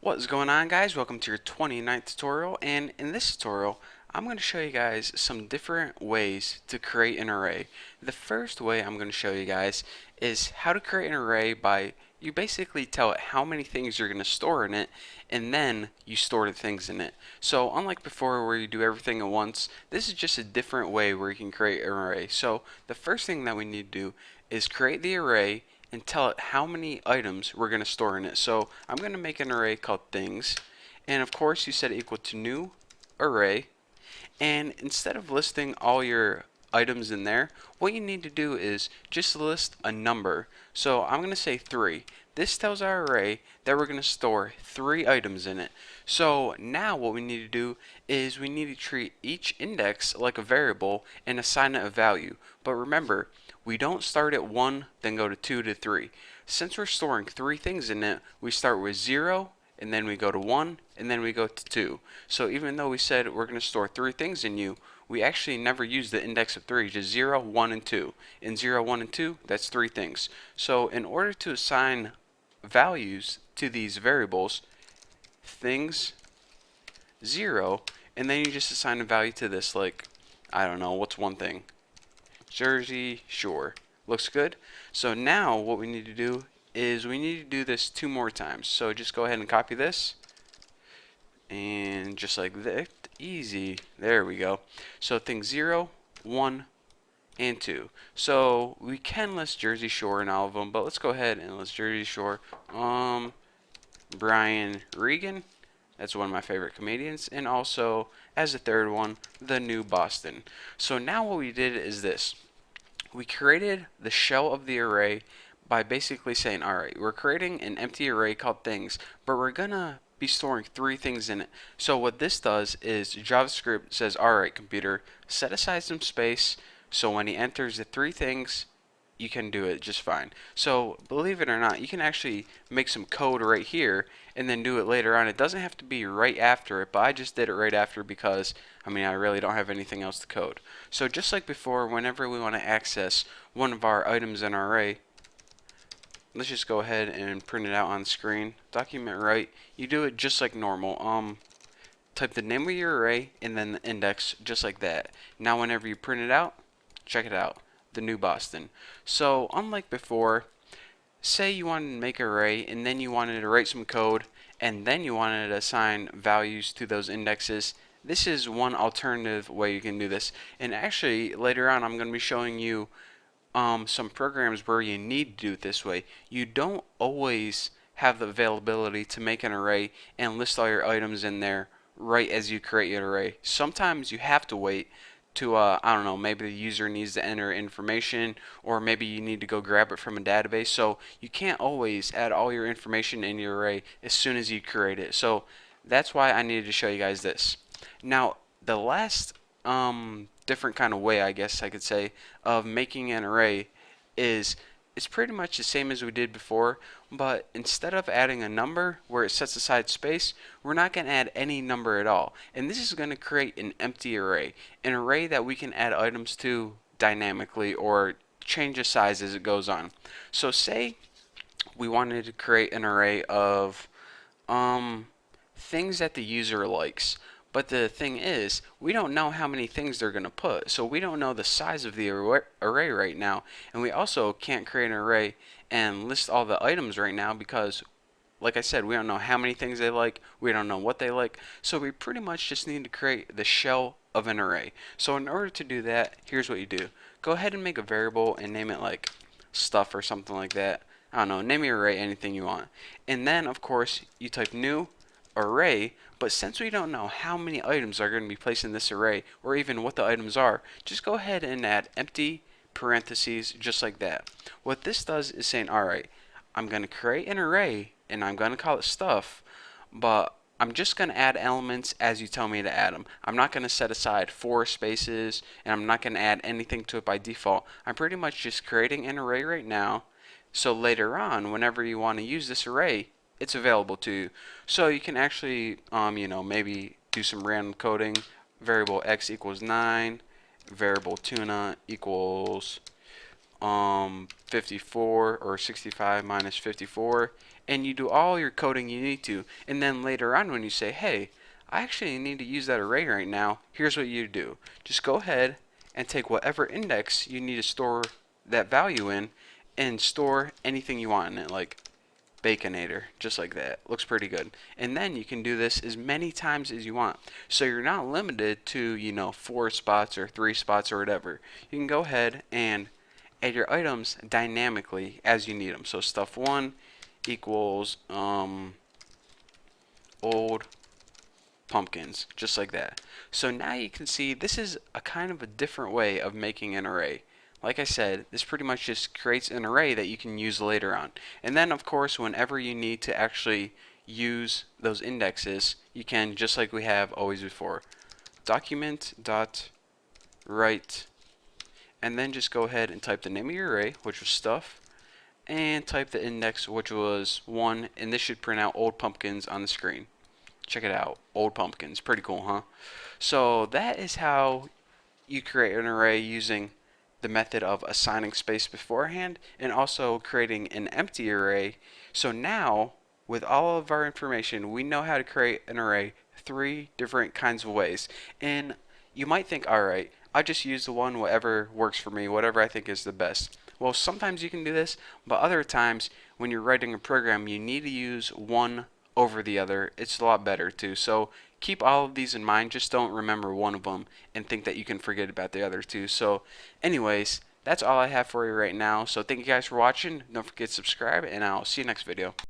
What's going on, guys? Welcome to your 29th tutorial, and in this tutorial I'm going to show you guys some different ways to create an array. The first way I'm going to show you guys is how to create an array by you basically tell it how many things you're going to store in it, and then you store the things in it. So unlike before where you do everything at once, this is just a different way where you can create an array. So the first thing that we need to do is create the array and tell it how many items we're going to store in it. So I'm going to make an array called things, and of course you set it equal to new array, and instead of listing all your items in there, what you need to do is just list a number. So I'm going to say 3. This tells our array that we're going to store 3 items in it. So now what we need to do is we need to treat each index like a variable and assign it a value. But remember, we don't start at 1, then go to 2 to 3. Since we're storing 3 things in it, we start with 0, and then we go to 1, and then we go to 2. So even though we said we're going to store 3 things in you, we actually never use the index of 3, just 0, 1, and 2. In 0, 1, and 2, that's 3 things. So in order to assign values to these variables, things, 0, and then you just assign a value to this, like, I don't know, what's one thing? Jersey Shore. Looks good. So now what we need to do is we need to do this 2 more times. So just go ahead and copy this, and just like that, easy. There we go. So things 0, 1, and 2. So we can list Jersey Shore in all of them, but let's go ahead and list Jersey Shore. Brian Regan. That's one of my favorite comedians. And also, as a third one, the New Boston. So now what we did is this. We created the shell of the array by basically saying, alright, we're creating an empty array called things, but we're gonna be storing 3 things in it. So what this does is JavaScript says, alright computer, set aside some space, so when he enters the 3 things, you can do it just fine. So believe it or not, you can actually make some code right here and then do it later on. It doesn't have to be right after it, but I just did it right after because I really don't have anything else to code. So just like before, whenever we want to access one of our items in our array, let's just go ahead and print it out on the screen. Document write. You do it just like normal. Type the name of your array and then the index just like that. Now whenever you print it out, check it out. The New Boston. So unlike before, say you wanted to make an array and then you wanted to write some code and then you wanted to assign values to those indexes. This is one alternative way you can do this. And actually later on I'm going to be showing you some programs where you need to do it this way. You don't always have the availability to make an array and list all your items in there right as you create your array. Sometimes you have to wait to, I don't know, maybe the user needs to enter information, or maybe you need to go grab it from a database. So you can't always add all your information in your array as soon as you create it. So that's why I needed to show you guys this. Now, the last different kind of way, I guess I could say, of making an array is it's pretty much the same as we did before, but instead of adding a number where it sets aside space, we're not going to add any number at all. And this is going to create an empty array, an array that we can add items to dynamically or change the size as it goes on. So say we wanted to create an array of things that the user likes. But the thing is, we don't know how many things they're going to put, so we don't know the size of the array right now. And we also can't create an array and list all the items right now because, like I said, we don't know how many things they like, we don't know what they like, so we pretty much just need to create the shell of an array. So in order to do that, here's what you do. Go ahead and make a variable and name it like stuff or something like that. I don't know, name your array anything you want. And then, of course, you type new array, but since we don't know how many items are going to be placed in this array or even what the items are, just go ahead and add empty parentheses just like that. What this does is saying, alright, I'm going to create an array and I'm going to call it stuff, but I'm just going to add elements as you tell me to add them. I'm not going to set aside 4 spaces, and I'm not going to add anything to it by default. I'm pretty much just creating an array right now, so later on whenever you want to use this array, it's available to you. So you can actually, maybe do some random coding. Variable x equals 9. Variable tuna equals 54 or 65 minus 54. and you do all your coding you need to. And then later on, when you say, hey, I actually need to use that array right now, here's what you do. Just go ahead and take whatever index you need to store that value in and store anything you want in it, like Baconator, just like that. Looks pretty good. And then you can do this as many times as you want. So you're not limited to, 4 spots or 3 spots or whatever. You can go ahead and add your items dynamically as you need them. So stuff 1 equals old pumpkins, just like that. So now you can see this is a kind of a different way of making an array. Like I said, this pretty much just creates an array that you can use later on. And then of course, whenever you need to actually use those indexes, you can, just like we have always before, document dot write, and then just go ahead and type the name of your array, which was stuff, and type the index, which was 1, and this should print out old pumpkins on the screen. Check it out, old pumpkins. Pretty cool, huh? So that is how you create an array using the method of assigning space beforehand and also creating an empty array. So now, with all of our information, we know how to create an array 3 different kinds of ways. And you might think, alright, I just use the one whatever works for me, whatever I think is the best. Well, sometimes you can do this, but other times when you're writing a program, you need to use one over the other. It's a lot better too. So keep all of these in mind. Just don't remember one of them and think that you can forget about the other two. So anyways, that's all I have for you right now. So thank you guys for watching. Don't forget to subscribe, and I'll see you next video.